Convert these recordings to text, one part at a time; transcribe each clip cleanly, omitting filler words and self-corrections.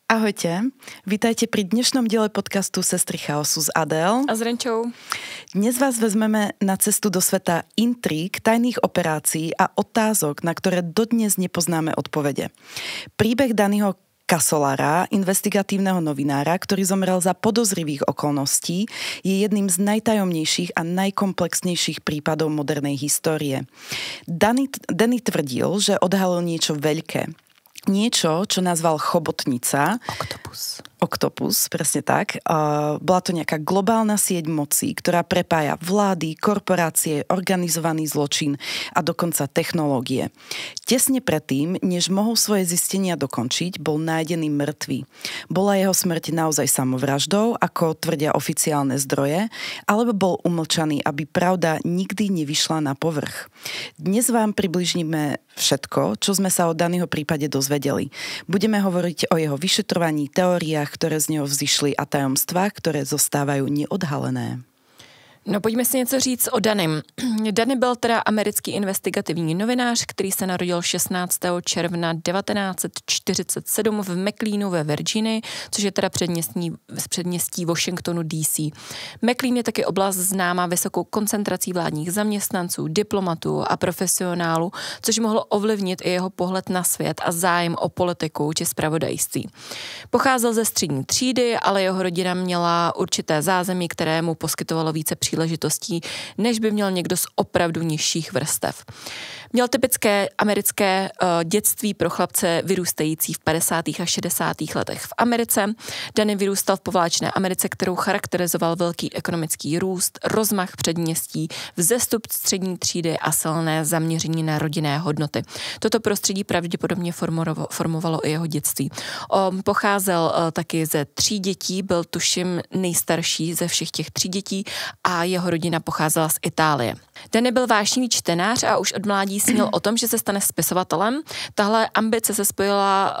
Ahojte, vítajte pri dnešnom diele podcastu Sestry chaosu s Adel a s Renčou. Dnes vás vezmeme na cestu do sveta intríg, tajných operácií a otázok, na ktoré dodnes nepoznáme odpovede. Príbeh Dannyho Cassolara, investigatívneho novinára, ktorý zomrel za podozrivých okolností, je jedným z najtajomnejších a najkomplexnejších prípadov modernej histórie. Danny tvrdil, že odhalil niečo veľké. Niečo, čo nazval chobotnica. Oktopus, presne tak. Bola to nejaká globálna sieť moci, ktorá prepája vlády, korporácie, organizovaný zločin a dokonca technológie. Tesne predtým, než mohol svoje zistenia dokončiť, bol nájdený mŕtvý. Bola jeho smrť naozaj samovraždou, ako tvrdia oficiálne zdroje, alebo bol umlčaný, aby pravda nikdy nevyšla na povrch. Dnes vám približíme všetko, čo sme sa o Dannyho prípade dozvedeli. Budeme hovoriť o jeho vyšetrovaní, teóriách, ktoré z něho vzýšly a tajomstvách, které zostávají neodhalené. No pojďme si něco říct o Dannym. Danny byl teda americký investigativní novinář, který se narodil 16. června 1947 v McLeanu ve Virginii, což je teda předměstí Washingtonu DC. McLean je taky oblast známá vysokou koncentrací vládních zaměstnanců, diplomatů a profesionálů, což mohlo ovlivnit i jeho pohled na svět a zájem o politiku či zpravodajství. Pocházel ze střední třídy, ale jeho rodina měla určité zázemí, které mu poskytovalo více příležitostí, než by měl někdo z opravdu nižších vrstev. Měl typické americké dětství pro chlapce vyrůstající v 50. a 60. letech v Americe. Danny vyrůstal v poválečné Americe, kterou charakterizoval velký ekonomický růst, rozmach předměstí, vzestup střední třídy a silné zaměření na rodinné hodnoty. Toto prostředí pravděpodobně formovalo i jeho dětství. Pocházel taky ze 3 dětí, byl tuším nejstarší ze všech těch 3 dětí a jeho rodina pocházela z Itálie. Danny byl vášnivý čtenář a už od mládí snil o tom, že se stane spisovatelem. Tahle ambice se spojila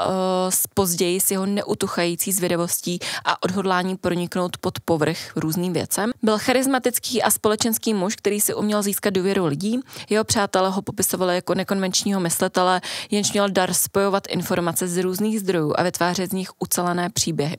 později s jeho neutuchající zvědavostí a odhodláním proniknout pod povrch různým věcem. Byl charismatický a společenský muž, který si uměl získat důvěru lidí. Jeho přátelé ho popisovali jako nekonvenčního myslitele, jenž měl dar spojovat informace z různých zdrojů a vytvářet z nich ucelené příběhy.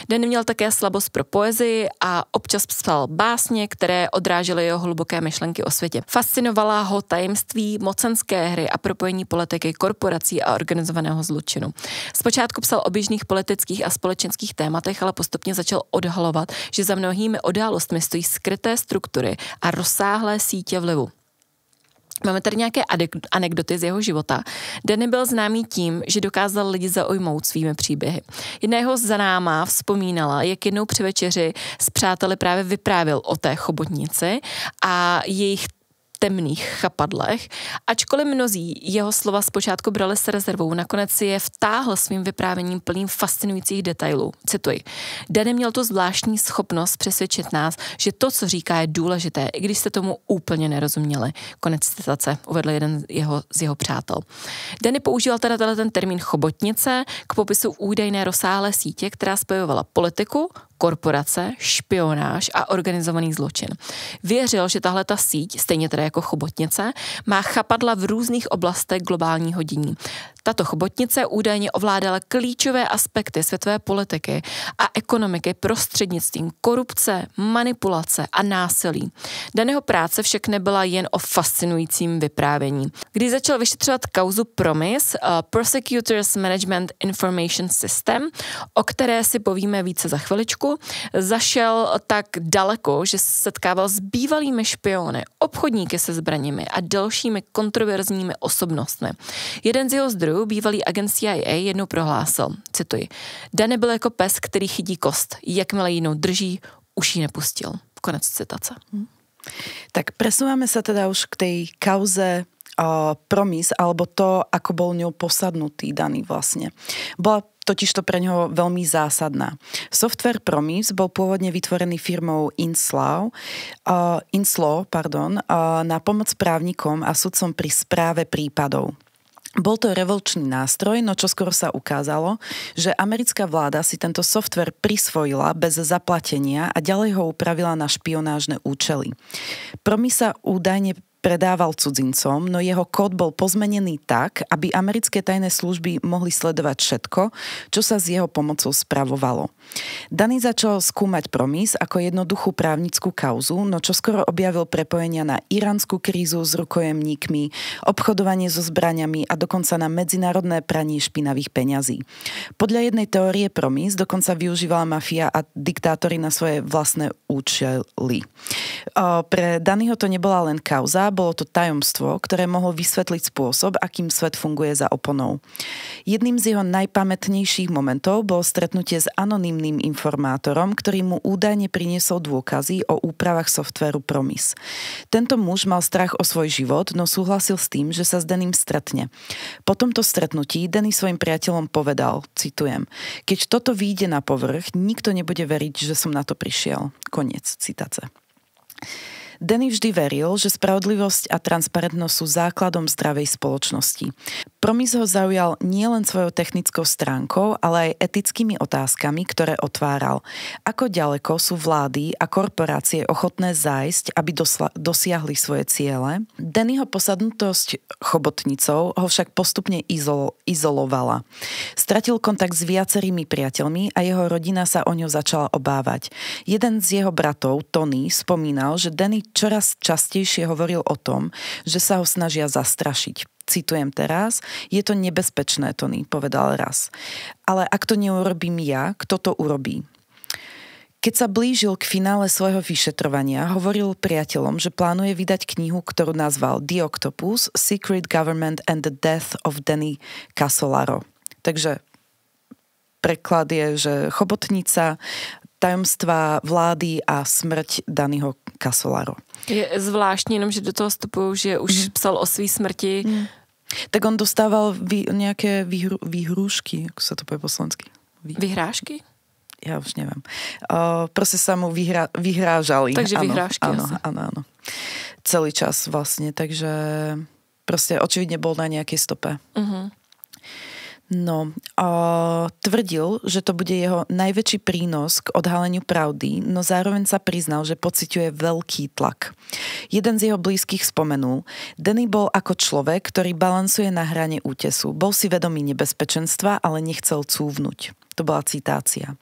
Danny měl také slabost pro poezii a občas psal básně, které odrážely jeho hluboké myšlenky o světě. Fascinovala ho tajemství, mocenské hry a propojení politiky, korporací a organizovaného zločinu. Zpočátku psal o běžných politických a společenských tématech, ale postupně začal odhalovat, že za mnohými událostmi stojí skryté struktury a rozsáhlé sítě vlivu. Máme tady nějaké anekdoty z jeho života. Danny byl známý tím, že dokázal lidi zaujmout svými příběhy. Jedna jeho známá vzpomínala, jak jednou při večeři s přáteli právě vyprávěl o té chobotnici a jejich temných chapadlech. Ačkoliv mnozí jeho slova zpočátku brali s rezervou, nakonec si je vtáhl svým vyprávěním plným fascinujících detailů. Cituji. Danny měl tu zvláštní schopnost přesvědčit nás, že to, co říká, je důležité, i když jste tomu úplně nerozuměli. Konec citace uvedl jeden z jeho přátel. Danny používal teda ten termín chobotnice k popisu údajné rozsáhlé sítě, která spojovala politiku, korporace, špionáž a organizovaný zločin. Věřil, že tahle ta síť, stejně teda jako chobotnice, má chapadla v různých oblastech globálního dění. Tato chobotnice údajně ovládala klíčové aspekty světové politiky a ekonomiky prostřednictvím korupce, manipulace a násilí. Dannyho práce však nebyla jen o fascinujícím vyprávění. Když začal vyšetřovat kauzu Promise, Prosecutors Management Information System, o které si povíme více za chviličku, zašel tak daleko, že se setkával s bývalými špiony, obchodníky se zbraněmi a dalšími kontroverzními osobnostmi. Jeden z jeho zdrojů, bývalý agent CIA, jednou prohlásil, cituji, Danny byl jako pes, který chytí kost. Jakmile jinou drží, už ji nepustil. Konec citace. Tak presúvame sa teda už k tej kauze Promise, alebo to, ako bol ňou posadnutý Danny vlastne. Bola totiž to pre ňoho veľmi zásadná. Software Promise bol pôvodne vytvorený firmou Inslaw, na pomoc právnikom a sudcom pri správe prípadov. Bol to revolučný nástroj, no čoskoro sa ukázalo, že americká vláda si tento software prisvojila bez zaplatenia a ďalej ho upravila na špionážne účely. Promise sa údajne predával cudzincom, no jeho kód bol pozmenený tak, aby americké tajné služby mohli sledovať všetko, čo sa s jeho pomocou spravovalo. Danny začal skúmať Promise ako jednoduchú právnickú kauzu, no čo skoro objavil prepojenia na iránsku krízu s rukojemníkmi, obchodovanie so zbraňami a dokonca na medzinárodné pranie špinavých peňazí. Podľa jednej teórie Promise dokonca využívala mafia a diktátori na svoje vlastné účely. Pre Dannyho to nebola len kauza, bolo to tajomstvo, ktoré mohlo vysvetliť spôsob, akým svet funguje za oponou. Jedným z jeho najpamätnejších momentov bolo stretnutie s anonymným informátorom, ktorý mu údajne priniesol dôkazy o úpravách softvéru Promise. Tento muž mal strach o svoj život, no súhlasil s tým, že sa s Dannym stretne. Po tomto stretnutí Danny svojim priateľom povedal, citujem, keď toto vyjde na povrch, nikto nebude veriť, že som na to prišiel. Koniec citáce. Danny vždy veril, že spravodlivosť a transparentnosť sú základom zdravej spoločnosti. Promise ho zaujal nielen svojou technickou stránkou, ale aj etickými otázkami, ktoré otváral. Ako ďaleko sú vlády a korporácie ochotné zájsť, aby dosiahli svoje ciele? Dannyho posadnutosť chobotnicou ho však postupne izolovala. Stratil kontakt s viacerými priateľmi a jeho rodina sa o ňo začala obávať. Jeden z jeho bratov, Tony, spomínal, že Danny čoraz častejšie hovoril o tom, že sa ho snažia zastrašiť. Citujem teraz, je to nebezpečné, Tony, povedal raz. Ale ak to neurobím ja, kto to urobí? Keď sa blížil k finále svojho vyšetrovania, hovoril priateľom, že plánuje vydať knihu, ktorú nazval The Octopus, Secret Government and the Death of Danny Casolaro. Takže preklad je, že chobotnica, tajomstva vlády a smrť Dannyho Casolaro. Je zvláštní, jenom, že do toho vstupujú, že už psal o svý smrti. Tak on dostával nejaké výhrúšky, ako sa to povie po slovensky? Vyhrážky? Ja už neviem. Proste sa mu vyhrážali. Takže vyhrážky. Áno. Celý čas vlastne, takže proste očividne bol na nejakej stope. No, tvrdil, že to bude jeho najväčší prínos k odhaleniu pravdy, no zároveň sa priznal, že pociťuje veľký tlak. Jeden z jeho blízkych spomenul, Danny bol ako človek, ktorý balansuje na hrane útesu. Bol si vedomý nebezpečenstva, ale nechcel cúvnuť. To bola citácia.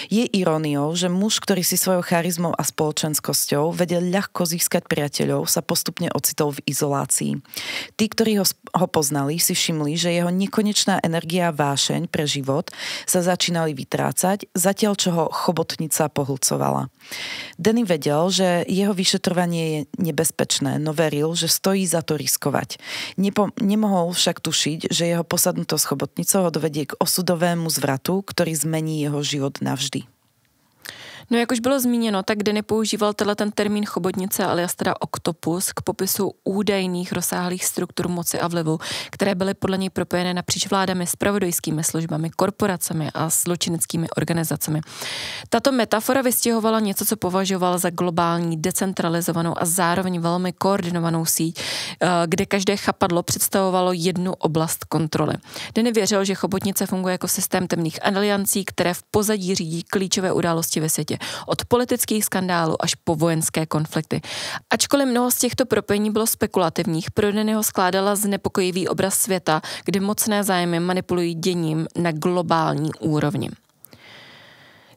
Je iróniou, že muž, ktorý si svojou charizmou a spoločenskosťou vedel ľahko získať priateľov, sa postupne ocitol v izolácii. Tí, ktorí ho poznali, si všimli, že jeho nekonečná energia a vášeň pre život sa začínali vytrácať, zatiaľ čo ho chobotnica pohlcovala. Danny vedel, že jeho vyšetrovanie je nebezpečné, no veril, že stojí za to riskovať. Nemohol však tušiť, že jeho posadnutosť chobotnicou ho dovedie k osudovému zvratu, ktorý zmení jeho život navždy. No jak už bylo zmíněno, tak Danny používal ten termín chobotnice alias teda oktopus k popisu údajných rozsáhlých struktur moci a vlivu, které byly podle něj propojené napříč vládami, zpravodajskými službami, korporacemi a zločineckými organizacemi. Tato metafora vystihovala něco, co považoval za globální, decentralizovanou a zároveň velmi koordinovanou síť, kde každé chapadlo představovalo jednu oblast kontroly. Danny věřil, že chobotnice funguje jako systém temných aliancí, které v pozadí řídí klíčové události ve světě. Od politických skandálů až po vojenské konflikty. Ačkoliv mnoho z těchto propojení bylo spekulativních, pro Dannyho skládala znepokojivý obraz světa, kde mocné zájmy manipulují děním na globální úrovni.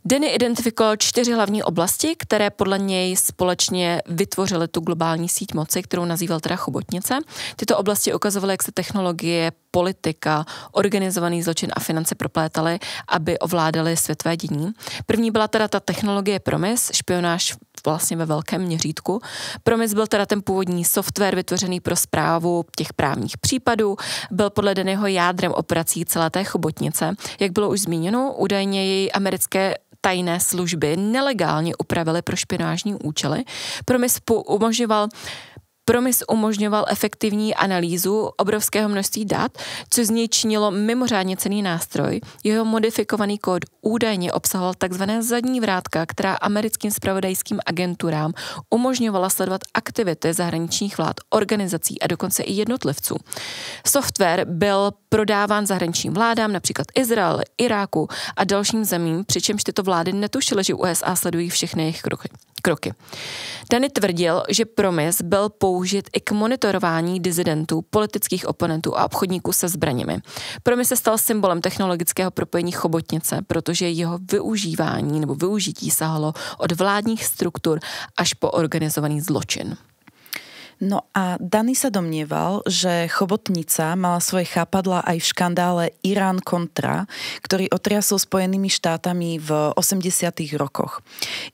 Danny identifikoval 4 hlavní oblasti, které podle něj společně vytvořily tu globální síť moci, kterou nazýval teda chobotnice. Tyto oblasti ukazovaly, jak se technologie, politika, organizovaný zločin a finance proplétaly, aby ovládaly světové dění. První byla teda ta technologie Promise, špionáž vlastně ve velkém měřítku. Promise byl teda ten původní software vytvořený pro správu těch právních případů, byl podle Dannyho jádrem operací celé té chobotnice. Jak bylo už zmíněno, údajně její americké tajné služby nelegálně upravily pro špionážní účely. Promise umožňoval efektivní analýzu obrovského množství dat, což z něj činilo mimořádně cenný nástroj. Jeho modifikovaný kód údajně obsahoval takzvané zadní vrátka, která americkým zpravodajským agenturám umožňovala sledovat aktivity zahraničních vlád, organizací a dokonce i jednotlivců. Software byl prodáván zahraničním vládám, například Izrael, Iráku a dalším zemím, přičemž tyto vlády netušily, že USA sledují všechny jejich kroky. Danny tvrdil, že Promis byl použit i k monitorování disidentů, politických oponentů a obchodníků se zbraněmi. Promis se stal symbolem technologického propojení chobotnice, protože jeho využívání nebo využití sahalo od vládních struktur až po organizovaný zločin. No a Danny sa domnieval, že chobotnica mala svoje chápadla aj v škandále Irán-Contra, ktorý otriasol Spojenými štátami v 80. rokoch.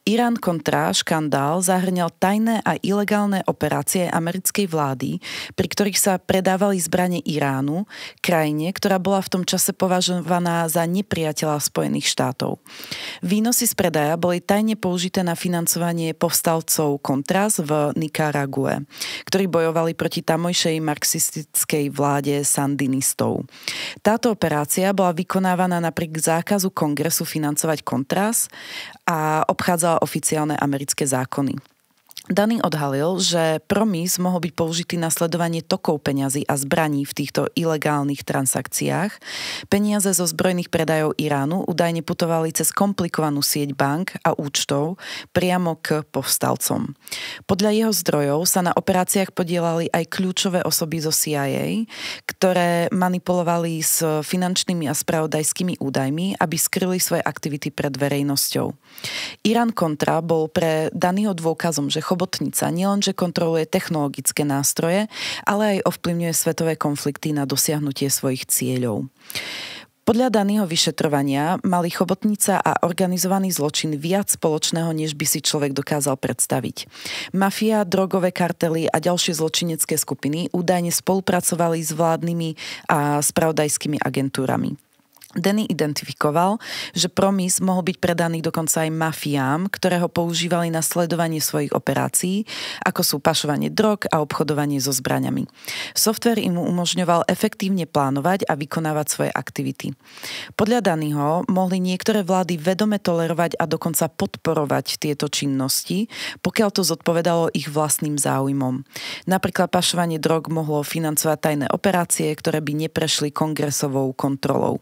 Irán-Contra škandál zahrňal tajné a ilegálne operácie americkej vlády, pri ktorých sa predávali zbrane Iránu, krajine, ktorá bola v tom čase považovaná za nepriateľa Spojených štátov. Výnosy z predaja boli tajne použité na financovanie povstalcov Contras v Nikarague, ktorí bojovali proti tamojšej marxistickej vláde sandinistov. Táto operácia bola vykonávaná napriek zákazu kongresu financovať Contras a obchádzala oficiálne americké zákony. Danny odhalil, že Promis mohol byť použitý na sledovanie tokov peňazí a zbraní v týchto ilegálnych transakciách. Peniaze zo zbrojných predajov Iránu údajne putovali cez komplikovanú sieť bank a účtov priamo k povstalcom. Podľa jeho zdrojov sa na operáciách podielali aj kľúčové osoby zo CIA, ktoré manipulovali s finančnými a spravodajskými údajmi, aby skryli svoje aktivity pred verejnosťou. Irán-Contra bol pre Dannyho dôkazom, že chobotnica nielenže kontroluje technologické nástroje, ale aj ovplyvňuje svetové konflikty na dosiahnutie svojich cieľov. Podľa Dannyho vyšetrovania mali chobotnica a organizovaný zločin viac spoločného, než by si človek dokázal predstaviť. Mafia, drogové kartely a ďalšie zločinecké skupiny údajne spolupracovali s vládnymi a spravodajskými agentúrami. Danny identifikoval, že Promis mohol byť predaný dokonca aj mafiám, ktoré ho používali na sledovanie svojich operácií, ako sú pašovanie drog a obchodovanie so zbraňami. Software im umožňoval efektívne plánovať a vykonávať svoje aktivity. Podľa Dannyho mohli niektoré vlády vedome tolerovať a dokonca podporovať tieto činnosti, pokiaľ to zodpovedalo ich vlastným záujmom. Napríklad pašovanie drog mohlo financovať tajné operácie, ktoré by neprešli kongresovou kontrolou.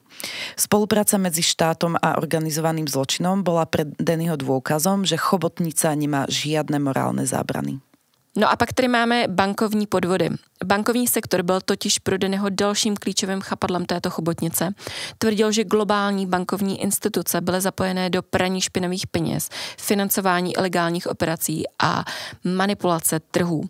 Spolupráca medzi štátom a organizovaným zločinom bola pre Dannyho dôkazom, že chobotnica nemá žiadne morálne zábrany. No a pak tady máme bankovní podvody. Bankovní sektor byl totiž pro Dannyho dalším klíčovým chapadlem této chobotnice. Tvrdil, že globální bankovní instituce byly zapojené do praní špinavých peněz, financování ilegálních operací a manipulace trhů.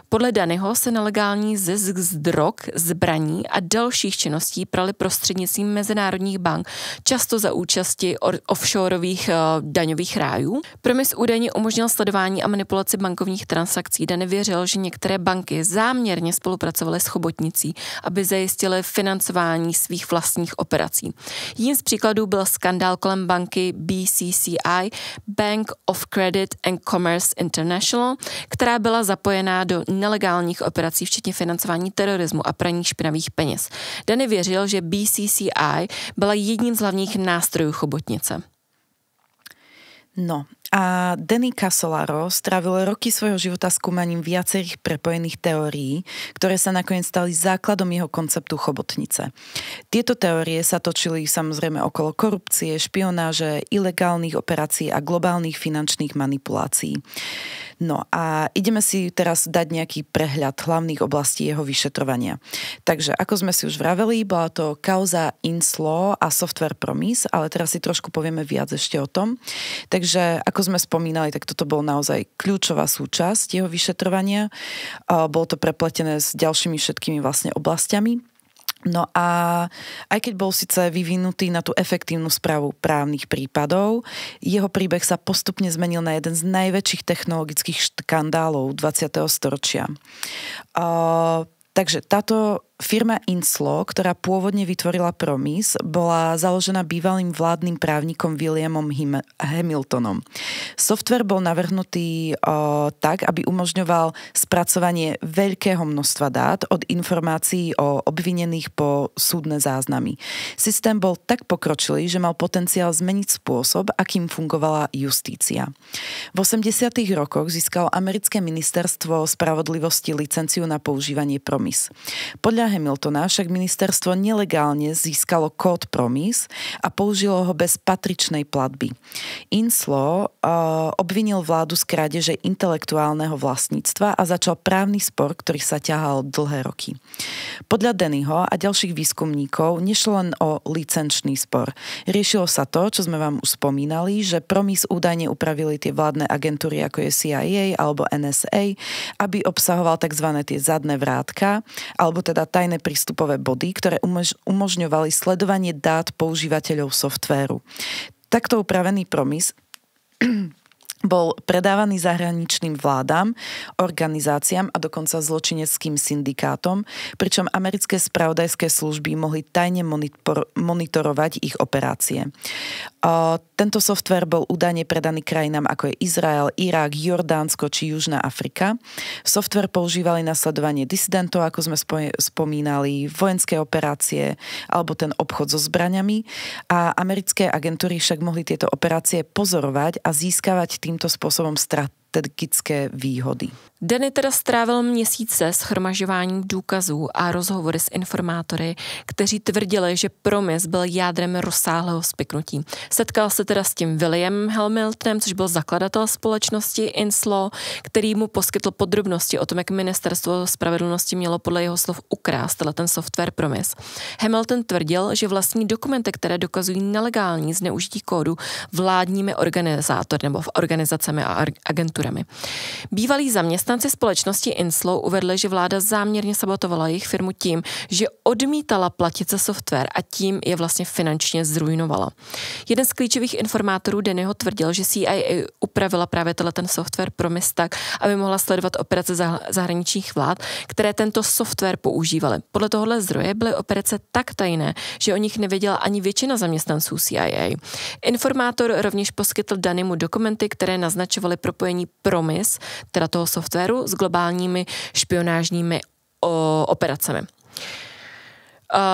Podle Dannyho se nelegální zisk z drog, zbraní a dalších činností prali prostřednictvím mezinárodních bank, často za účasti offshoreových daňových rájů. Promis údajně umožnil sledování a manipulaci bankovních transakcí. Danny věřil, že některé banky záměrně spolupracovali s chobotnicí, aby zajistili financování svých vlastních operací. Jedním z příkladů byl skandál kolem banky BCCI, Bank of Credit and Commerce International, která byla zapojená do nelegálních operací, včetně financování terorismu a praní špinavých peněz. Danny věřil, že BCCI byla jedním z hlavních nástrojů chobotnice. No a Danny Casolaro strávil roky svojho života skúmaním viacerých prepojených teórií, ktoré sa nakoniec stali základom jeho konceptu chobotnice. Tieto teórie sa točili samozrejme okolo korupcie, špionáže, ilegálnych operácií a globálnych finančných manipulácií. No a ideme si teraz dať nejaký prehľad hlavných oblastí jeho vyšetrovania. Takže, ako sme si už vraveli, bola to kauza Inslaw a Software Promise, ale teraz si trošku povieme viac ešte o tom. Takže, ako sme spomínali, tak toto bol naozaj kľúčová súčasť jeho vyšetrovania. Bolo to prepletené s ďalšími všetkými vlastne oblastiami. No a aj keď bol síce vyvinutý na tú efektívnu správu právnych prípadov, jeho príbeh sa postupne zmenil na jeden z najväčších technologických škandálov 20. storočia. Takže táto firma Inslaw, ktorá pôvodne vytvorila Promis, bola založená bývalým vládnym právnikom Williamom Hamiltonom. Software bol navrhnutý tak, aby umožňoval spracovanie veľkého množstva dát od informácií o obvinených po súdne záznamy. Systém bol tak pokročilý, že mal potenciál zmeniť spôsob, akým fungovala justícia. V 80. rokoch získalo americké ministerstvo spravodlivosti licenciu na používanie Promis. Podľa Hamiltona však ministerstvo nelegálne získalo kód PROMIS a použilo ho bez patričnej platby. Inslaw obvinil vládu z krádeže intelektuálneho vlastníctva a začal právny spor, ktorý sa ťahal dlhé roky. Podľa Dannyho a ďalších výskumníkov nešlo len o licenčný spor. Riešilo sa to, čo sme vám už spomínali, že PROMIS údajne upravili tie vládne agentúry ako je CIA alebo NSA, aby obsahoval tzv. Tie zadné vrátka, alebo teda tajné prístupové body, ktoré umožňovali sledovanie dát používateľov softvéru. Takto upravený PROMIS bol predávaný zahraničným vládám, organizáciám a dokonca zločineckým syndikátom, pričom americké spravodajské služby mohli tajne monitorovať ich operácie. Tento softvér bol údajne predaný krajinám ako je Izrael, Irak, Jordánsko či Južná Afrika. Softvér používali na sledovanie disidentov, ako sme spomínali, vojenské operácie alebo ten obchod so zbraňami a americké agentúry však mohli tieto operácie pozorovať a získavať týmto spôsobom strategické výhody. Danny teda strávil měsíce shromažováním důkazů a rozhovory s informátory, kteří tvrdili, že PROMIS byl jádrem rozsáhlého spiknutí. Setkal se teda s tím Williamem Hamiltonem, což byl zakladatel společnosti Inslaw, který mu poskytl podrobnosti o tom, jak ministerstvo spravedlnosti mělo podle jeho slov ukrást ten software PROMIS. Hamilton tvrdil, že vlastní dokumenty, které dokazují nelegální zneužití kódu vládními organizátory nebo organizacemi a agenturami. Bývalý zaměstnanci společnosti Inslaw uvedli, že vláda záměrně sabotovala jejich firmu tím, že odmítala platit za software a tím je vlastně finančně zrujnovala. Jeden z klíčových informátorů Dannyho tvrdil, že CIA upravila právě ten software PROMIS tak, aby mohla sledovat operace zahraničních vlád, které tento software používaly. Podle tohohle zdroje byly operace tak tajné, že o nich nevěděla ani většina zaměstnanců CIA. Informátor rovněž poskytl Dannymu dokumenty, které naznačovaly propojení PROMIS, teda toho softwaru, s globálními špionážními operacemi.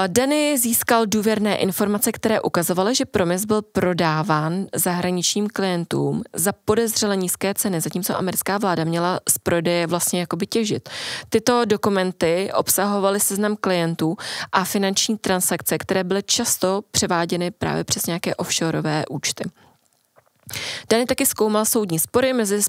Danny získal důvěrné informace, které ukazovaly, že PROMIS byl prodáván zahraničním klientům za podezřele nízké ceny, zatímco americká vláda měla z prodeje vlastně jakoby těžit. Tyto dokumenty obsahovaly seznam klientů a finanční transakce, které byly často převáděny právě přes nějaké offshoreové účty. Danny taky zkoumal soudní spory mezi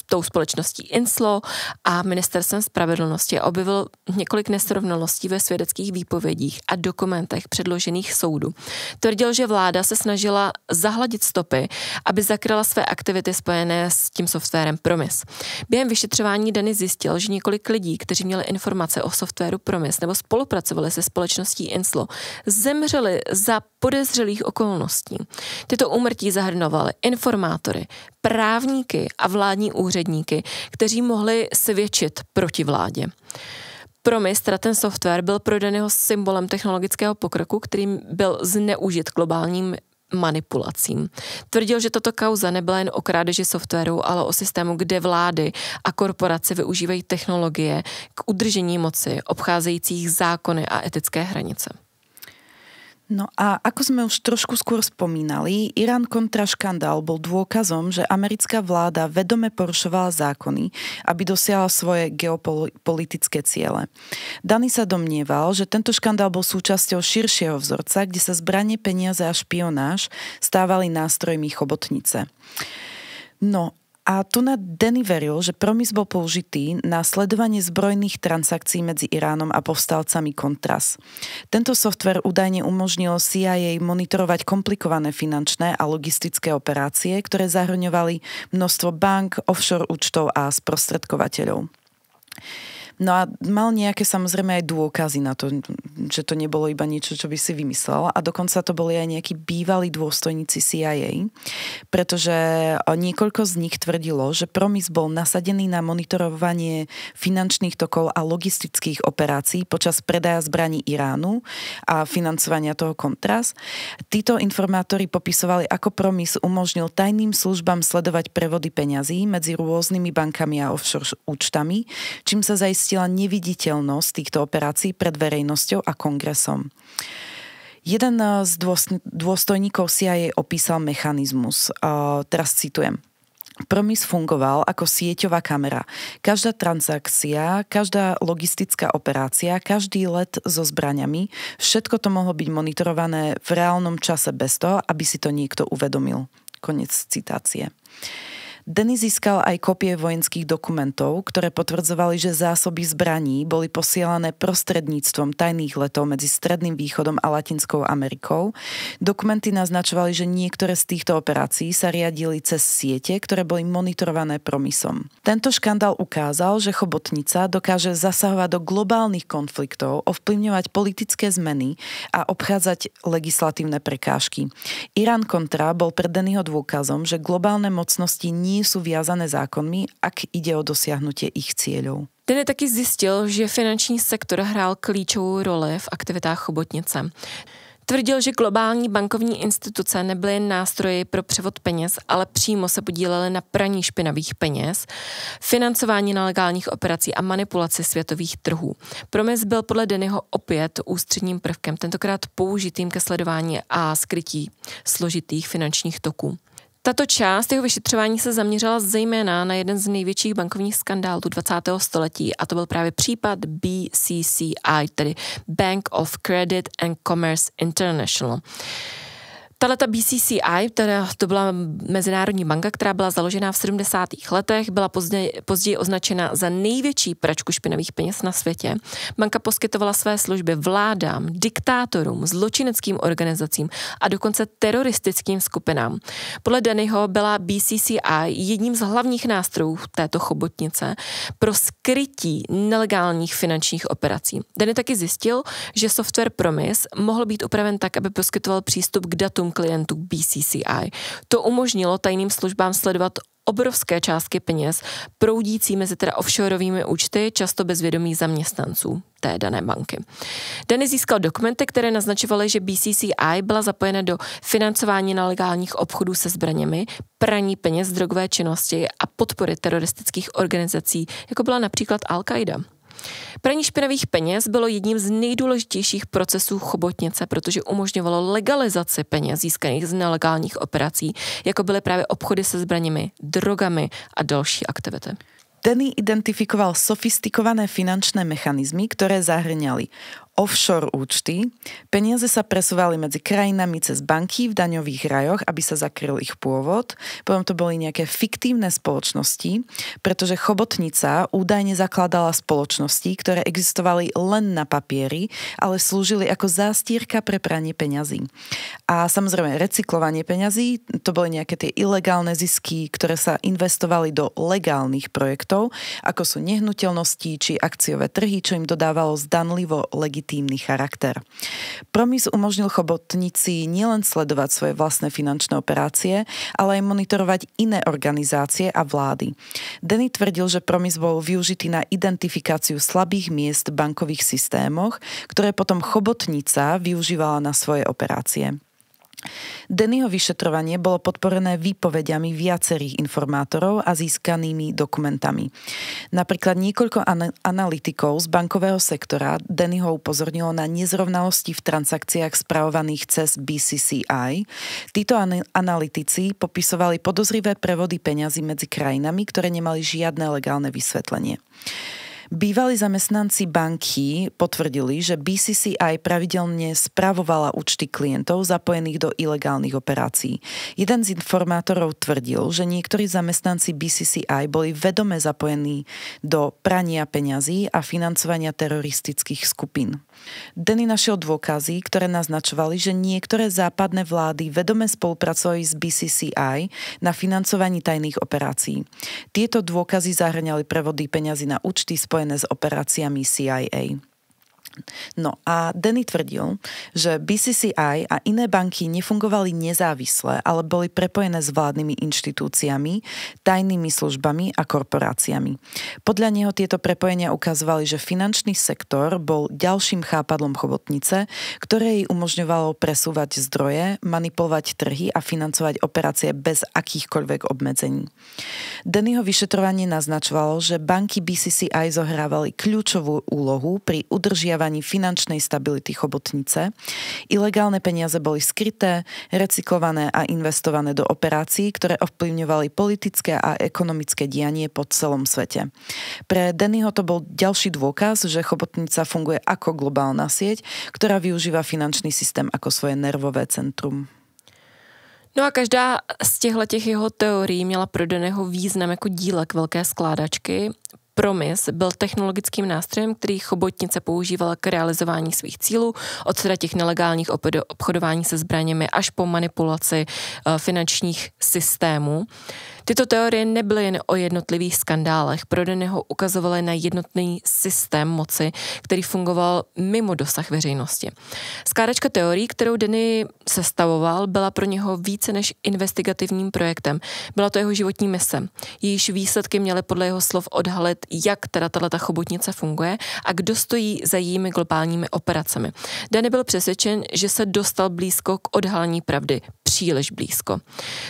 tou společností Inslaw a ministerstvem spravedlnosti a objevil několik nesrovnalostí ve svědeckých výpovědích a dokumentech předložených soudu. Tvrdil, že vláda se snažila zahladit stopy, aby zakryla své aktivity spojené s tím softwarem PROMIS. Během vyšetřování Danny zjistil, že několik lidí, kteří měli informace o softwaru PROMIS nebo spolupracovali se společností Inslaw, zemřeli za podezřelých okolností. Tyto úmrtí zahrnovaly informátory, právníky a vládní úředníky, kteří mohli svědčit proti vládě. PROMIS, teda ten software, byl pro Dannyho symbolem technologického pokroku, kterým byl zneužit globálním manipulacím. Tvrdil, že tato kauza nebyla jen o krádeži softwaru, ale o systému, kde vlády a korporace využívají technologie k udržení moci, obcházejících zákony a etické hranice. No a ako sme už trošku skôr spomínali, Irán-Contra škandál bol dôkazom, že americká vláda vedome porušovala zákony, aby dosiahla svoje geopolitické ciele. Danny sa domnieval, že tento škandál bol súčasťou širšieho vzorca, kde sa zbranie, peniaze a špionáž stávali nástrojmi chobotnice. No, a tu na Danny veril, že PROMIS bol použitý na sledovanie zbrojných transakcií medzi Iránom a povstalcami Contras. Tento software údajne umožnil CIA monitorovať komplikované finančné a logistické operácie, ktoré zahrňovali množstvo bank, offshore účtov a sprostredkovateľov. No a mal nejaké samozrejme aj dôkazy na to, že to nebolo iba niečo, čo by si vymyslel. A dokonca to boli aj nejakí bývalí dôstojníci CIA, pretože niekoľko z nich tvrdilo, že PROMIS bol nasadený na monitorovanie finančných tokov a logistických operácií počas predaja zbraní Iránu a financovania toho Contras. Títo informátori popisovali, ako PROMIS umožnil tajným službám sledovať prevody peňazí medzi rôznymi bankami a offshore účtami, čím sa zaistila neviditeľnosť týchto operácií pred verejnosťou a kongresom. Jeden z dôstojníkov CIA opísal mechanizmus. Teraz citujem. Promis fungoval ako sieťová kamera. Každá transakcia, každá logistická operácia, každý let so zbraňami, všetko to mohlo byť monitorované v reálnom čase bez toho, aby si to niekto uvedomil. Koniec citácie. Denny získal aj kopie vojenských dokumentov, ktoré potvrdzovali, že zásoby zbraní boli posielané prostredníctvom tajných letov medzi Stredným východom a Latinskou Amerikou. Dokumenty naznačovali, že niektoré z týchto operácií sa riadili cez siete, ktoré boli monitorované Promisom. Tento škandál ukázal, že chobotnica dokáže zasahovať do globálnych konfliktov, ovplyvňovať politické zmeny a obchádzať legislatívne prekážky. Irán-Contra bol pre Dennyho dôkazom, že globálne mocnosti nie sú viazané zákonmi, ak ide o dosiahnutie ich cieľov. Denny taky zjistil, že finanční sektor hrál klíčovou roli v aktivitách chobotnice. Tvrdil, že globální bankovní instituce nebyly jen nástroje pro převod peněz, ale přímo se podílely na praní špinavých peněz, financování nelegálních operací a manipulaci světových trhů. Promis byl podle Dennyho opět ústředním prvkem, tentokrát použitým ke sledování a skrytí složitých finančních toků. Tato část jeho vyšetřování se zaměřila zejména na jeden z největších bankovních skandálů 20. století a to byl právě případ BCCI, tedy Bank of Credit and Commerce International. Tato BCCI, to byla mezinárodní banka, která byla založena v 70. letech, byla později označena za největší pračku špinavých peněz na světě. Banka poskytovala své služby vládám, diktátorům, zločineckým organizacím a dokonce teroristickým skupinám. Podle Dennyho byla BCCI jedním z hlavních nástrojů této chobotnice pro skrytí nelegálních finančních operací. Denny taky zjistil, že software Promis mohl být upraven tak, aby poskytoval přístup k datům klientů BCCI. To umožnilo tajným službám sledovat obrovské částky peněz proudící mezi teda offshoreovými účty, často bez vědomí zaměstnanců té dané banky. Denny získal dokumenty, které naznačovaly, že BCCI byla zapojena do financování nelegálních obchodů se zbraněmi, praní peněz, drogové činnosti a podpory teroristických organizací, jako byla například Al-Qaida. Praní špinavých peněz bylo jedním z nejdůležitějších procesů chobotnice, protože umožňovalo legalizaci peněz získaných z nelegálních operací, jako byly právě obchody se zbraněmi, drogami a další aktivity. Denny identifikoval sofistikované finančné mechanizmy, ktoré zahrňali offshore účty, peniaze sa presúvali medzi krajinami cez banky v daňových rajoch, aby sa zakryl ich pôvod. Potom to boli nejaké fiktívne spoločnosti, pretože chobotnica údajne zakladala spoločnosti, ktoré existovali len na papieri, ale slúžili ako zástierka pre pranie peňazí. A samozrejme recyklovanie peňazí, to boli nejaké tie ilegálne zisky, ktoré sa investovali do legálnych projektov, ako sú nehnuteľnosti či akciové trhy, čo im dodávalo zdanlivo legitímny charakter. Promis umožnil chobotnici nielen sledovať svoje vlastné finančné operácie, ale aj monitorovať iné organizácie a vlády. Denny tvrdil, že Promis bol využitý na identifikáciu slabých miest v bankových systémoch, ktoré potom chobotnica využívala na svoje operácie. Dennyho vyšetrovanie bolo podporené výpovediami viacerých informátorov a získanými dokumentami. Napríklad niekoľko analytikov z bankového sektora Dennyho upozornilo na nezrovnalosti v transakciách spravovaných cez BCCI. Títo analytici popisovali podozrivé prevody peňazí medzi krajinami, ktoré nemali žiadne legálne vysvetlenie. Bývalí zamestnanci banky potvrdili, že BCCI pravidelne spravovala účty klientov zapojených do ilegálnych operácií. Jeden z informátorov tvrdil, že niektorí zamestnanci BCCI boli vedome zapojení do prania peňazí a financovania teroristických skupín. Denny našiel dôkazy, ktoré naznačovali, že niektoré západné vlády vedome spolupracovali s BCCI na financovaní tajných operácií. Tieto dôkazy zahŕňali prevody peňazí na účty spojené s operáciami CIA. No a Denny tvrdil, že BCCI a iné banky nefungovali nezávisle, ale boli prepojené s vládnymi inštitúciami, tajnými službami a korporáciami. Podľa neho tieto prepojenia ukazovali, že finančný sektor bol ďalším chápadlom chobotnice, ktoré jej umožňovalo presúvať zdroje, manipulovať trhy a financovať operácie bez akýchkoľvek obmedzení. Dennyho vyšetrovanie naznačovalo, že banky BCCI zohrávali kľúčovú úlohu pri udržiavaní poškodzovaní finančnej stability chobotnice. Ilegálne peniaze boli skryté, recyklované a investované do operácií, ktoré ovplyvňovali politické a ekonomické dianie po celom svete. Pre Dannyho to bol ďalší dôkaz, že chobotnica funguje ako globálna sieť, ktorá využíva finančný systém ako svoje nervové centrum. No a každá z těchto jeho teorií měla pro Dannyho význam jako dílek velké skládačky. Promis byl technologickým nástrojem, který chobotnice používala k realizování svých cílů, od teda těch nelegálních obchodování se zbraněmi až po manipulaci finančních systémů. Tyto teorie nebyly jen o jednotlivých skandálech, pro Dannyho ukazovaly na jednotný systém moci, který fungoval mimo dosah veřejnosti. Skládačka teorií, kterou Danny sestavoval, byla pro něho více než investigativním projektem. Byla to jeho životní mise. Jejíž výsledky měly podle jeho slov odhalit, jak teda tato chobotnice funguje a kdo stojí za jejími globálními operacemi. Danny byl přesvědčen, že se dostal blízko k odhalení pravdy. Příliš blízko.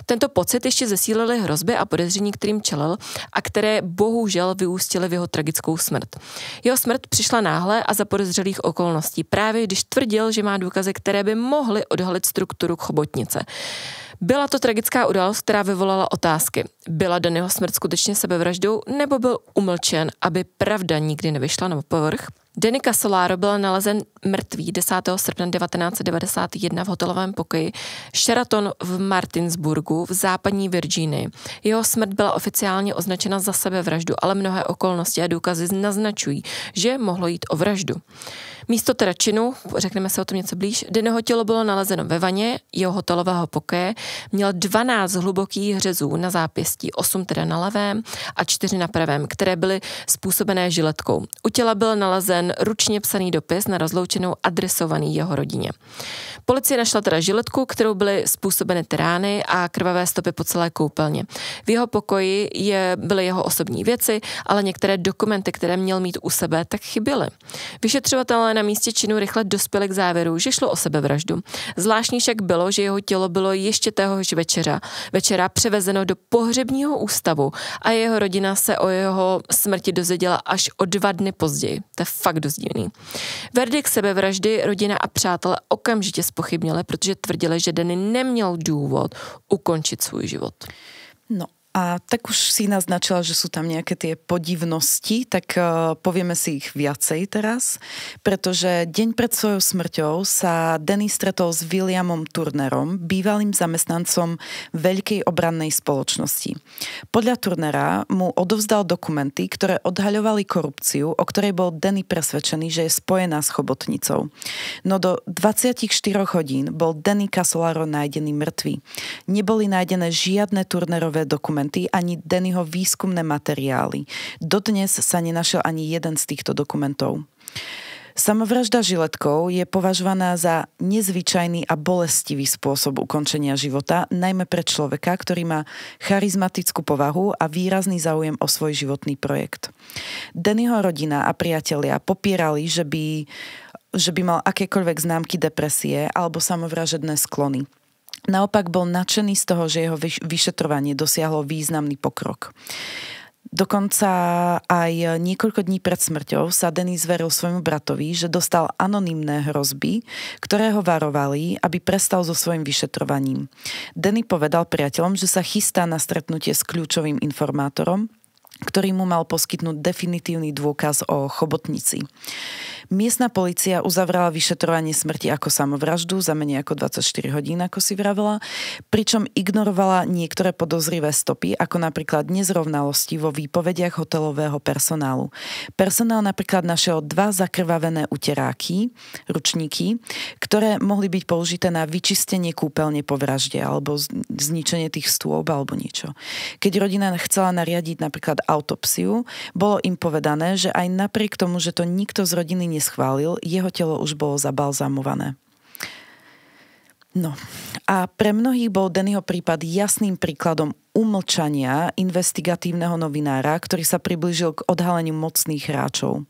Tento pocit ještě zesílily hrozby a podezření, kterým čelil a které bohužel vyústily v jeho tragickou smrt. Jeho smrt přišla náhle a za podezřelých okolností, právě když tvrdil, že má důkazy, které by mohly odhalit strukturu chobotnice. Byla to tragická událost, která vyvolala otázky. Byla Dannyho smrt skutečně sebevraždou, nebo byl umlčen, aby pravda nikdy nevyšla na povrch? Danny Casolaro byl nalezen mrtvý 10. srpna 1991 v hotelovém pokoji Sheraton v Martinsburgu v západní Virginii. Jeho smrt byla oficiálně označena za sebevraždu, ale mnohé okolnosti a důkazy naznačují, že mohlo jít o vraždu. Místo teda činu, řekneme se o tom něco blíž, Dannyho tělo bylo nalezeno ve vaně jeho hotelového pokoje, měl 12 hlubokých řezů na zápěstí, 8 teda na levém a 4 na pravém, které byly způsobené žiletkou. U těla byl nalezen ručně psaný dopis na rozloučenou adresovaný jeho rodině. Policie našla teda žiletku, kterou byly způsobeny ty rány a krvavé stopy po celé koupelně. V jeho pokoji byly jeho osobní věci, ale některé dokumenty, které měl mít u sebe, tak chyběly. Vyšetřovatelé na místě činu rychle dospěli k závěru, že šlo o sebevraždu. Zvláštní však bylo, že jeho tělo bylo ještě téhož večera převezeno do pohřebního ústavu a jeho rodina se o jeho smrti dozvěděla až o 2 dny později. To je fakt dost divný. Verdikt sebevraždy rodina a přátelé okamžitě zpochybnili, protože tvrdili, že Danny neměl důvod ukončit svůj život. No. A tak už si naznačila, že sú tam nejaké tie podivnosti, tak povieme si ich viacej teraz, pretože deň pred svojou smrťou sa Danny stretol s Williamom Turnerom, bývalým zamestnancom veľkej obrannej spoločnosti. Podľa Turnera mu odovzdal dokumenty, ktoré odhaľovali korupciu, o ktorej bol Danny presvedčený, že je spojená s chobotnicou. No do 24 hodín bol Danny Casolaro nájdený mŕtvý. Neboli nájdené žiadne Turnerové dokumenty ani Dannyho výskumné materiály. Dodnes sa nenašiel ani jeden z týchto dokumentov. Samovražda žiletkou je považovaná za nezvyčajný a bolestivý spôsob ukončenia života, najmä pre človeka, ktorý má charizmatickú povahu a výrazný záujem o svoj životný projekt. Dannyho rodina a priatelia popierali, že by mal akékoľvek známky depresie alebo samovražedné sklony. Naopak bol nadšený z toho, že jeho vyšetrovanie dosiahlo významný pokrok. Dokonca aj niekoľko dní pred smrťou sa Danny zveril svojmu bratovi, že dostal anonymné hrozby, ktoré ho varovali, aby prestal so svojím vyšetrovaním. Danny povedal priateľom, že sa chystá na stretnutie s kľúčovým informátorom, ktorý mu mal poskytnúť definitívny dôkaz o chobotnici. Miestna polícia uzavrala vyšetrovanie smrti ako samovraždu za menej ako 24 hodín, ako si vravela, pričom ignorovala niektoré podozrivé stopy, ako napríklad nezrovnalosti vo výpovediach hotelového personálu. Personál napríklad našiel 2 zakrvavené uteráky, ručníky, ktoré mohli byť použité na vyčistenie kúpeľne po vražde alebo zničenie tých stôb alebo niečo. Keď rodina chcela nariadiť napríklad autopsiu, bolo im povedané, že aj napriek tomu, že to nikto z rodiny neschválil, jeho telo už bolo zabalzamované. No a pre mnohých bol Dannyho prípad jasným príkladom umlčania investigatívneho novinára, ktorý sa priblížil k odhaleniu mocných hráčov.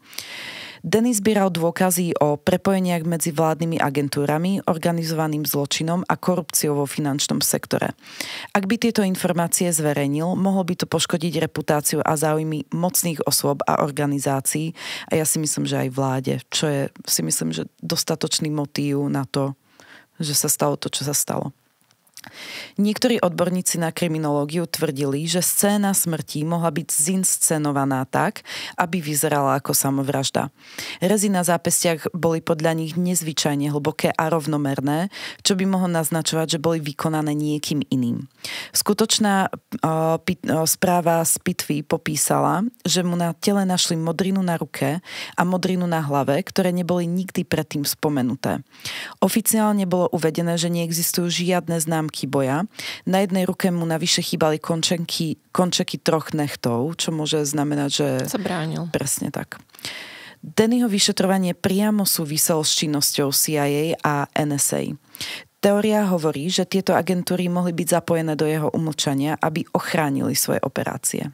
Denny zbieral dôkazy o prepojeniach medzi vládnymi agentúrami, organizovaným zločinom a korupciou vo finančnom sektore. Ak by tieto informácie zverejnil, mohlo by to poškodiť reputáciu a záujmy mocných osôb a organizácií a ja si myslím, že aj vláde, čo je, si myslím, že dostatočný motív na to, že sa stalo to, čo sa stalo. Niektorí odborníci na kriminológiu tvrdili, že scéna smrti mohla byť zinscenovaná tak, aby vyzerala ako samovražda. Rezy na zápestiach boli podľa nich nezvyčajne hlboké a rovnomerné, čo by mohlo naznačovať, že boli vykonané niekým iným. Skutočná správa z pitvy popísala, že mu na tele našli modrinu na ruke a modrinu na hlave, ktoré neboli nikdy predtým spomenuté. Oficiálne bolo uvedené, že neexistujú žiadne známky boja. Na jednej ruke mu navyše chýbali končeky 3 nechtov, čo môže znamenať, že sa bránil. Presne tak. Dennyho vyšetrovanie priamo súviselo s činnosťou CIA a NSA. Teória hovorí, že tieto agentúry mohli byť zapojené do jeho umlčania, aby ochránili svoje operácie.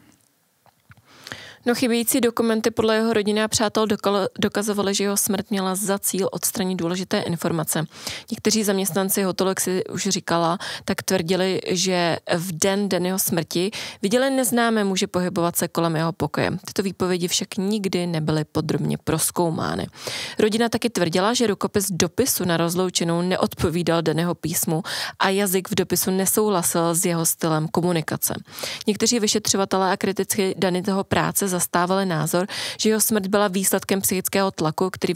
No, chybějící dokumenty podle jeho rodiny a přátel dokazovaly, že jeho smrt měla za cíl odstranit důležité informace. Někteří zaměstnanci hotelu, jak si už říkala, tak tvrdili, že v den Dennyho smrti viděli neznámé muže pohybovat se kolem jeho pokoje. Tyto výpovědi však nikdy nebyly podrobně prozkoumány. Rodina taky tvrdila, že rukopis dopisu na rozloučenou neodpovídal Dennyho písmu a jazyk v dopisu nesouhlasil s jeho stylem komunikace. Někteří vyšetřovatelé a kritici Dennyho práce zastávali názor, že jeho smrt byla výsledkem psychického tlaku, který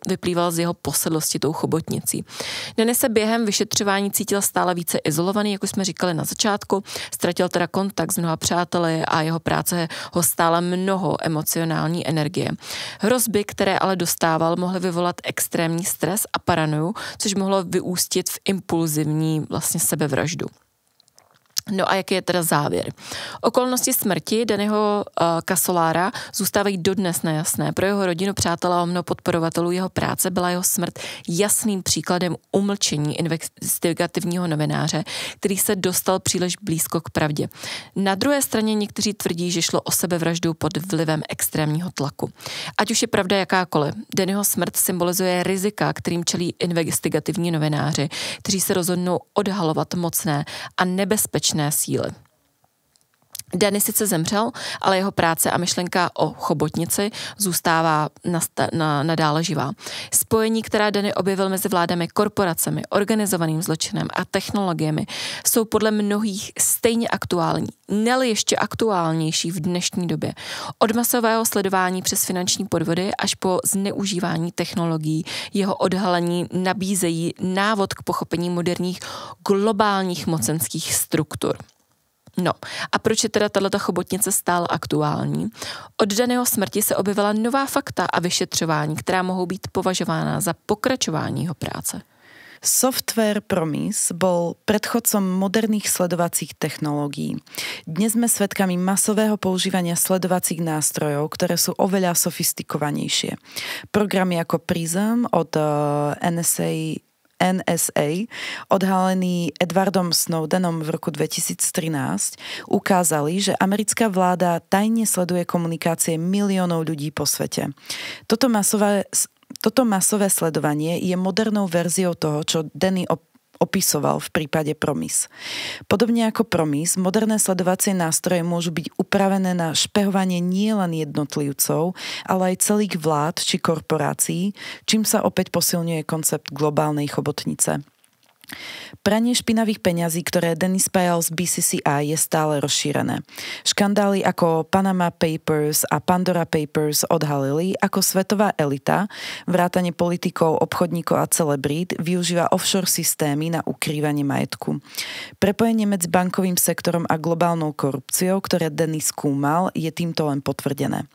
vyplýval z jeho posedlosti tou chobotnicí. Denny se během vyšetřování cítil stále více izolovaný, jak už jsme říkali na začátku, ztratil teda kontakt s mnoha přáteli a jeho práce ho stála mnoho emocionální energie. Hrozby, které ale dostával, mohly vyvolat extrémní stres a paranoju, což mohlo vyústit v impulzivní vlastně sebevraždu. No a jaký je teda závěr? Okolnosti smrti Dennyho Casolara zůstávají dodnes nejasné. Pro jeho rodinu, přátelé a mnoho podporovatelů jeho práce byla jeho smrt jasným příkladem umlčení investigativního novináře, který se dostal příliš blízko k pravdě. Na druhé straně někteří tvrdí, že šlo o sebevraždu pod vlivem extrémního tlaku. Ať už je pravda jakákoliv, Dennyho smrt symbolizuje rizika, kterým čelí investigativní novináři, kteří se rozhodnou odhalovat mocné a nebezpečné síly. Denny sice zemřel, ale jeho práce a myšlenka o chobotnici zůstává nadále živá. Spojení, která Denny objevil mezi vládami, korporacemi, organizovaným zločinem a technologiemi, jsou podle mnohých stejně aktuální, ne-li ještě aktuálnější v dnešní době. Od masového sledování přes finanční podvody až po zneužívání technologií jeho odhalení nabízejí návod k pochopení moderních globálních mocenských struktur. No a proč je teda tato chobotnice stále aktuální? Od Dennyho smrti se objevila nová fakta a vyšetřování, která mohou být považována za pokračování jeho práce. Software Promise bol predchodcom moderných sledovacích technológií. Dnes sme svedkami masového používania sledovacích nástrojov, ktoré sú oveľa sofistikovanejšie. Programy ako Prism od NSA, odhalený Edwardom Snowdenom v roku 2013, ukázali, že americká vláda tajne sleduje komunikácie miliónov ľudí po svete. Toto masové sledovanie je modernou verziou toho, čo Denny opisoval v prípade Promise. Podobne ako Promise, moderné sledovacie nástroje môžu byť upravené na špehovanie nielen jednotlivcov, ale aj celých vlád či korporácií, čím sa opäť posilňuje koncept globálnej chobotnice. Pranie špinavých peňazí, ktoré Denny spájal z BCCI, je stále rozšírené. Škandály ako Panama Papers a Pandora Papers odhalili, ako svetová elita, vrátane politikov, obchodníkov a celebrít, využíva offshore systémy na ukrývanie majetku. Prepojenie medzi bankovým sektorom a globálnou korupciou, ktoré Denny skúmal, je týmto len potvrdené.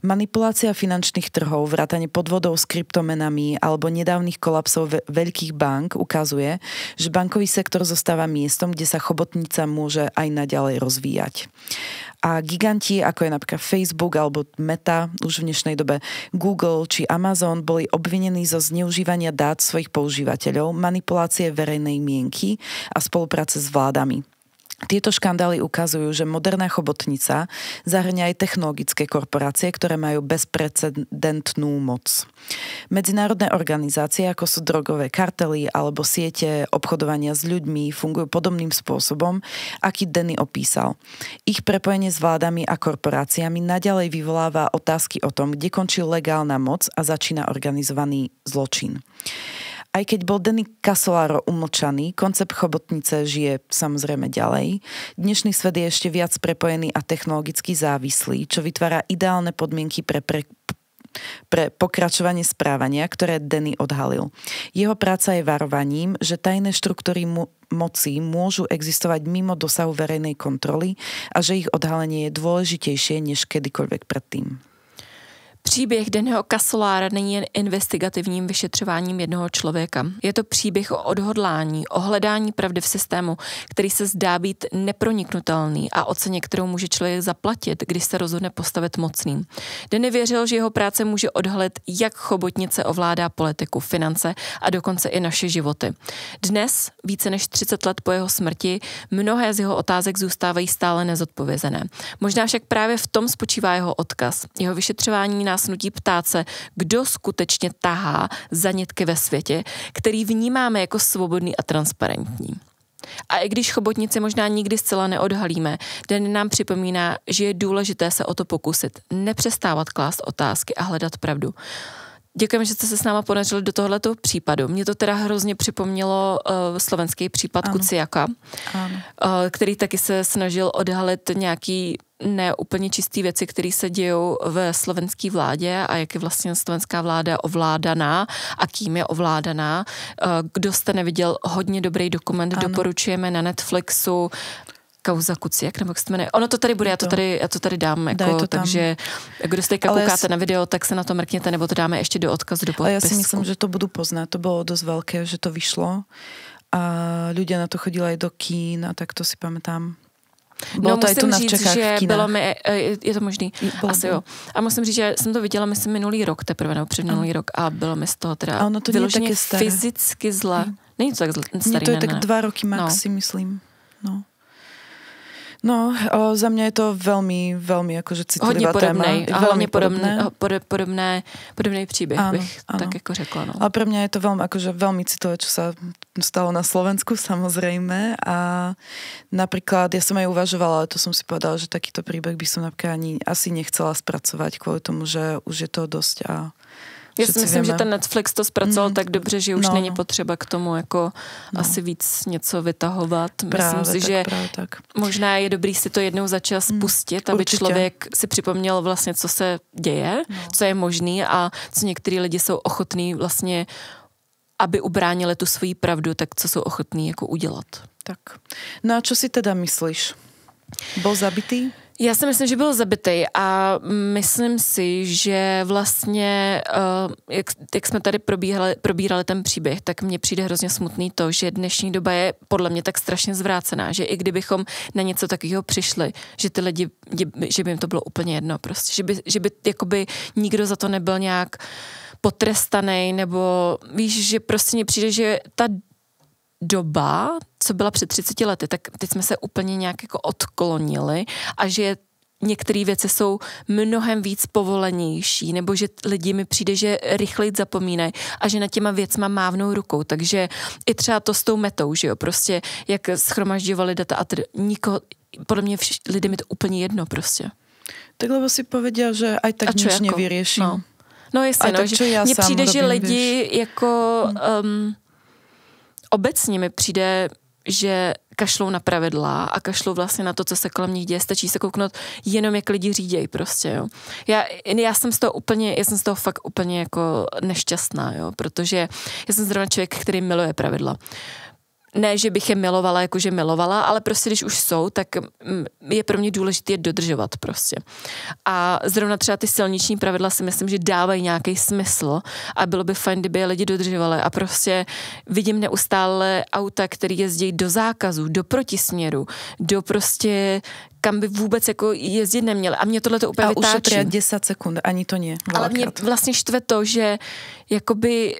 Manipulácia finančných trhov, vrátane podvodov s kryptomenami alebo nedávnych kolapsov veľkých bank ukazuje, že bankový sektor zostáva miestom, kde sa chobotnica môže aj naďalej rozvíjať. A giganti, ako je napríklad Facebook alebo Meta, už v dnešnej dobe Google či Amazon, boli obvinení zo zneužívania dát svojich používateľov, manipulácie verejnej mienky a spolupráce s vládami. Tieto škandály ukazujú, že moderná chobotnica zahrňa aj technologické korporácie, ktoré majú bezprecedentnú moc. Medzinárodné organizácie, ako sú drogové kartely alebo siete obchodovania s ľuďmi, fungujú podobným spôsobom, aký Danny opísal. Ich prepojenie s vládami a korporáciami naďalej vyvoláva otázky o tom, kde končí legálna moc a začína organizovaný zločin. Aj keď bol Danny Casolaro umlčaný, koncept chobotnice žije samozrejme ďalej. Dnešný svet je ešte viac prepojený a technologicky závislý, čo vytvára ideálne podmienky pre pokračovanie správania, ktoré Danny odhalil. Jeho práca je varovaním, že tajné štruktúry moci môžu existovať mimo dosahu verejnej kontroly a že ich odhalenie je dôležitejšie než kedykoľvek predtým. Příběh Dannyho Casolara není jen investigativním vyšetřováním jednoho člověka. Je to příběh o odhodlání, o hledání pravdy v systému, který se zdá být neproniknutelný a o ceně, kterou může člověk zaplatit, když se rozhodne postavit mocným. Danny věřil, že jeho práce může odhalit, jak chobotnice ovládá politiku, finance a dokonce i naše životy. Dnes, více než 30 let po jeho smrti, mnohé z jeho otázek zůstávají stále nezodpovězené. Možná však právě v tom spočívá jeho odkaz. Jeho vyšetřování nás nutí ptát se, kdo skutečně tahá za nitky ve světě, který vnímáme jako svobodný a transparentní. A i když chobotnici možná nikdy zcela neodhalíme, Danny nám připomíná, že je důležité se o to pokusit, nepřestávat klást otázky a hledat pravdu. Děkujeme, že jste se s náma podařili do tohoto případu. Mě to teda hrozně připomnělo slovenský případ Kuciaka, který taky se snažil odhalit nějaký neúplně čistý věci, které se dějou ve slovenské vládě a jak je vlastně slovenská vláda ovládaná a kým je ovládaná. Kdo jste neviděl, hodně dobrý dokument, doporučujeme na Netflixu. Kauza Kuciak, nebo jak se to jmenuje. Ono to tady bude, já to tady dám, jako, takže kdo jste koukáte na video, tak se na to mrkněte, nebo to dáme ještě do odkazu do podpisku. Ale ja si myslím, že to budú poznať. To bolo dosť veľké, že to vyšlo a ľudia na to chodili aj do kín a tak to si pamätám. Bylo to musím říct, že bylo mi, je to možný, asi jo. A musím říct, že jsem to viděla, myslím, minulý rok teprve, nebo předminulý rok a bylo mi z toho teda vyloženě fyzicky zle. Není to tak starý, ne, to je tak 2 roky max, si myslím. No, za mňa je to veľmi, veľmi akože citlivá téma. A hlavne podobný příběh, bych tak jako řekla. No. Ale pre mňa je to veľmi citlivé, čo sa stalo na Slovensku, samozrejme. A napríklad, ja som aj uvažovala, ale to som si povedala, že takýto príbeh by som napríklad ani asi nechcela spracovať kvôli tomu, že už je to dosť a já si myslím, že ten Netflix to zpracoval tak dobře, že už není potřeba k tomu jako asi víc něco vytahovat. Myslím si, že možná je dobrý si to jednou za čas pustit, aby člověk si připomněl vlastně, co se děje, co je možný a co některý lidi jsou ochotní vlastně, aby ubránili tu svoji pravdu, tak co jsou ochotní jako udělat. Tak. No a čo si teda myslíš? Bol zabitý? Já si myslím, že byl zabitý a myslím si, že vlastně, jak jsme tady probírali ten příběh, tak mně přijde hrozně smutný to, že dnešní doba je podle mě tak strašně zvrácená, že i kdybychom na něco takového přišli, že ty lidi, že by jim to bylo úplně jedno prostě, že by jakoby nikdo za to nebyl nějak potrestaný, nebo víš, že prostě mně přijde, že ta doba, co byla před 30 lety, tak teď jsme se úplně nějak jako odklonili a že některé věci jsou mnohem víc povolenější, nebo že lidi mi přijde, že rychleji zapomínají a že nad těma věcma mávnou rukou, takže i třeba to s tou metou, že jo, prostě jak schromažďovali data a nikoho, podle mě lidem je to úplně jedno prostě. Tak lebo si povedia, že aj tak nič nevyrieším. No jasně, no, že mně přijde, že lidi jako obecně mi přijde, že kašlou na pravidla a kašlou vlastně na to, co se kolem nich děje. Stačí se kouknout jenom, jak lidi řídějí prostě, jo. Já jsem z toho fakt úplně jako nešťastná, jo, protože já jsem zrovna člověk, který miluje pravidla. Ne, že bych je milovala, jakože milovala, ale prostě když už jsou, tak je pro mě důležité je dodržovat prostě. A zrovna třeba ty silniční pravidla si myslím, že dávají nějaký smysl a bylo by fajn, kdyby je lidi dodržovali a prostě vidím neustále auta, který jezdí do zákazu, do protisměru, do prostě kam by vůbec jako jezdit neměli. A mě tohle to úplně vytáčí. A ušetria 10 sekund, ani to nie. Ale mě vlastně štve to, že jakoby,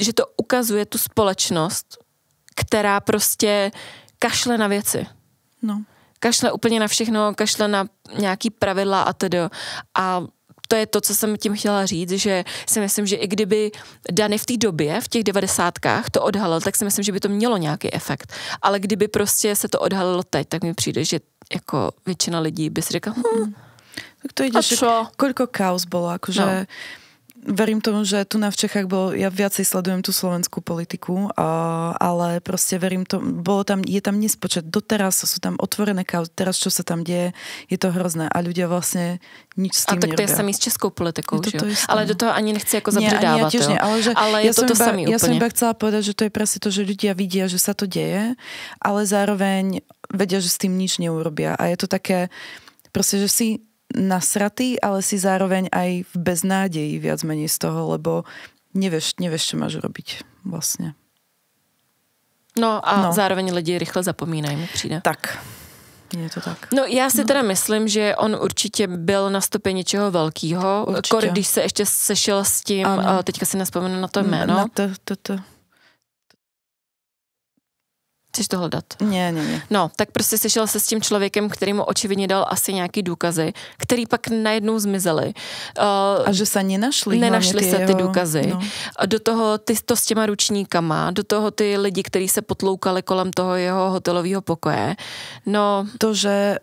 že to ukazuje tu společnost, která prostě kašle na věci. No. Kašle úplně na všechno, kašle na nějaký pravidla a tedy. A to je to, co jsem tím chtěla říct, že si myslím, že i kdyby Dany v té době, v těch 90kách to odhalil, tak si myslím, že by to mělo nějaký efekt. Ale kdyby prostě se to odhalilo teď, tak mi přijde, že jako většina lidí by si řekla, Tak to ide, že koľko kauz bolo, akože verím tomu, že tu v Čechách ja viacej sledujem tú slovenskú politiku, ale proste verím tomu, je tam nespočet, doteraz sú tam otvorené kauzy, teraz čo sa tam deje, je to hrozné a ľudia vlastne nič s tým nerobia. A tak to je samý s českou politikou, že jo? Ale do toho ani nechci jako zabředávat, ja nie, ale je to samý úplne. Ja som úplne. iba chcela povedať, že to je presne to, že ľudia vidia, že sa to deje, ale zároveň vedia, že s tým nič neurobia a je to také, proste, že si nasratý, ale si zároveň aj v beznádeji viac menej z toho, lebo nevieš, čo máš robiť vlastne. No a zároveň lidi rychle zapomínají, mi přijde. Tak, je to tak. No já si teda myslím, že on určitě byl na stopě něčeho velkýho. Když se ještě sešel s tím, teďka si nespomenu na to jméno. Chceš to hledat? Nie. No, tak prostě sešel se s tím člověkem, který mu očividně dal asi nějaký důkazy, který pak najednou zmizely. A že se nenašli? Nenašly se ty důkazy. No. Do toho to s těma ručníkama, do toho ty lidi, kteří se potloukali kolem toho jeho hotelového pokoje. No, to, že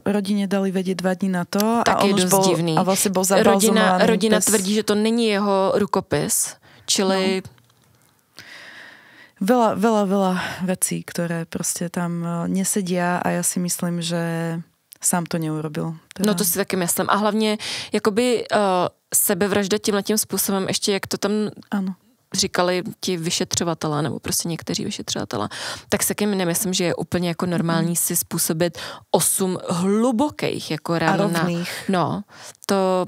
rodině dali vědět 2 dní na to a on už byl divný. A vlastně byl zabalzovaný. Rodina tvrdí, že to není jeho rukopis, čili... No. Veľa vecí, ktoré proste tam nesedia a ja si myslím, že sám to neurobil. Teda. No to si taky myslím. A hlavně jakoby sebevražda tímhletím způsobem, ještě jak to tam říkali ti vyšetřovatelé, nebo prostě někteří vyšetřovatelé, tak se kým nemyslím, že je úplně jako normální si způsobit 8 hlubokých jako ran. A rovných. No, to...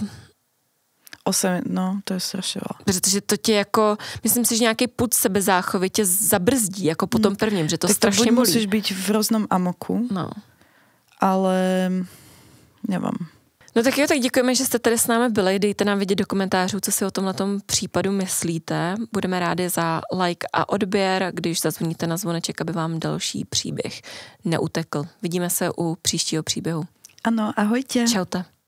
8, to je strašně veľa. Protože to tě jako, myslím si, že nějaký pud sebezáchovy tě zabrzdí, jako po tom prvním, že to tak strašně bolí. bolí. Musíš být v hroznom amoku, ale nevím. No tak jo, tak děkujeme, že jste tady s námi byli. Dejte nám vědět do komentářů, co si o tomhletom případu myslíte. Budeme rádi za like a odběr, když zazvoníte na zvoneček, aby vám další příběh neutekl. Vidíme se u příštího příběhu. Ano, ahojte. Čaute.